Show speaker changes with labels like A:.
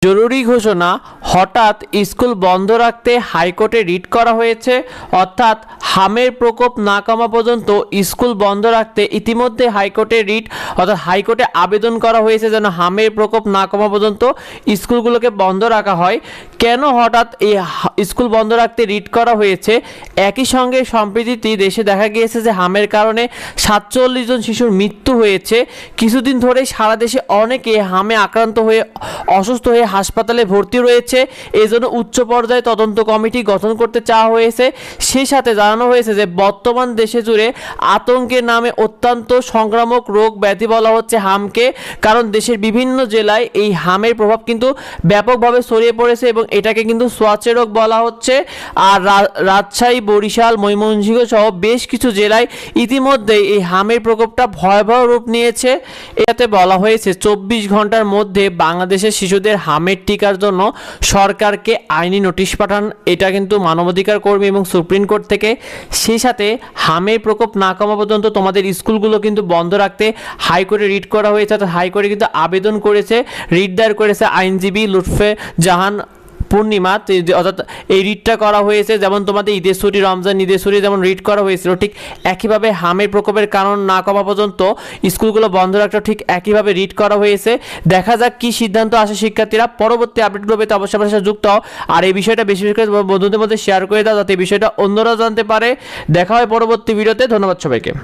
A: জরুরি ঘোষণা, হঠাৎ স্কুল বন্ধ রাখতে হাইকোর্টে রিট করা হয়েছে। অর্থাৎ হামের প্রকোপ না কমা পর্যন্ত স্কুল বন্ধ রাখতে ইতিমধ্যে হাইকোর্টে রিট অর্থাৎ হাইকোর্টে আবেদন করা হয়েছে যেন হামের প্রকোপ না কমা পর্যন্ত স্কুলগুলোকে বন্ধ রাখা হয়। কেন হঠাৎ এই স্কুল বন্ধ রাখতে রিট করা হয়েছে? একই সঙ্গে সম্প্রতি দেশে দেখা গিয়েছে যে হামের কারণে 47 জন শিশুর মৃত্যু হয়েছে। কিছুদিন ধরে সারা দেশে অনেকে হামে আক্রান্ত হয়ে অসুস্থ হয়ে হাসপাতালে ভর্তি রয়েছে। এজন্য উচ্চ পর্যায়ে তদন্ত কমিটি গঠন করতে চাওয়া হয়েছে। সেই সাথে জানানো হয়েছে যে বর্তমান দেশে জুড়ে আতঙ্কের নামে অত্যন্ত সংক্রামক রোগ ব্যাধি বলা হচ্ছে হামকে, কারণ দেশের বিভিন্ন জেলায় এই হামের প্রভাব কিন্তু ব্যাপকভাবে ছড়িয়ে পড়েছে এবং এটাকে কিন্তু সোয়াচে রোগ বলা হচ্ছে। আর রাজশাহী, বরিশাল, ময়মনসিংহ সহ বেশ কিছু জেলায় ইতিমধ্যে এই হামের প্রকোপটা ভয়াবহ রূপ নিয়েছে। এতে বলা হয়েছে 24 ঘন্টার মধ্যে বাংলাদেশের শিশুদের হামের টিকার জন্য সরকারকে আইনি নোটিশ পাঠান। এটা কিন্তু মানবাধিকার কর্মী এবং সুপ্রিম কোর্ট থেকে। সেই সাথে হামের প্রকোপ না কমা পর্যন্ত তোমাদের স্কুলগুলো কিন্তু বন্ধ রাখতে হাইকোর্টে রিট করা হয়েছে। অর্থাৎ হাইকোর্টে কিন্তু আবেদন করেছে, রিট দায়ের করেছে আইনজীবী লুৎফে জাহান পূর্ণিমা। অর্থাৎ এই রিটটা করা হয়েছে যেমন তোমাদের ঈদের ছুটি, রমজান ঈদের ছুটি যেমন রিট করা হয়েছিল, ঠিক একইভাবে হামের প্রকোপের কারণ না কমা পর্যন্ত স্কুলগুলো বন্ধ রাখতে ঠিক একইভাবে রিট করা হয়েছে। দেখা যাক কি সিদ্ধান্ত আসে শিক্ষার্থীরা। পরবর্তী আপডেটগুলো পেতে অবশ্যই আমার সাথে যুক্ত হও। আর এই বিষয়টা বেশি বেশি করে বন্ধুদের মধ্যে শেয়ার করে দাও যাতে এই বিষয়টা অন্যরা জানতে পারে। দেখা হয় পরবর্তী ভিডিওতে। ধন্যবাদ সবাইকে।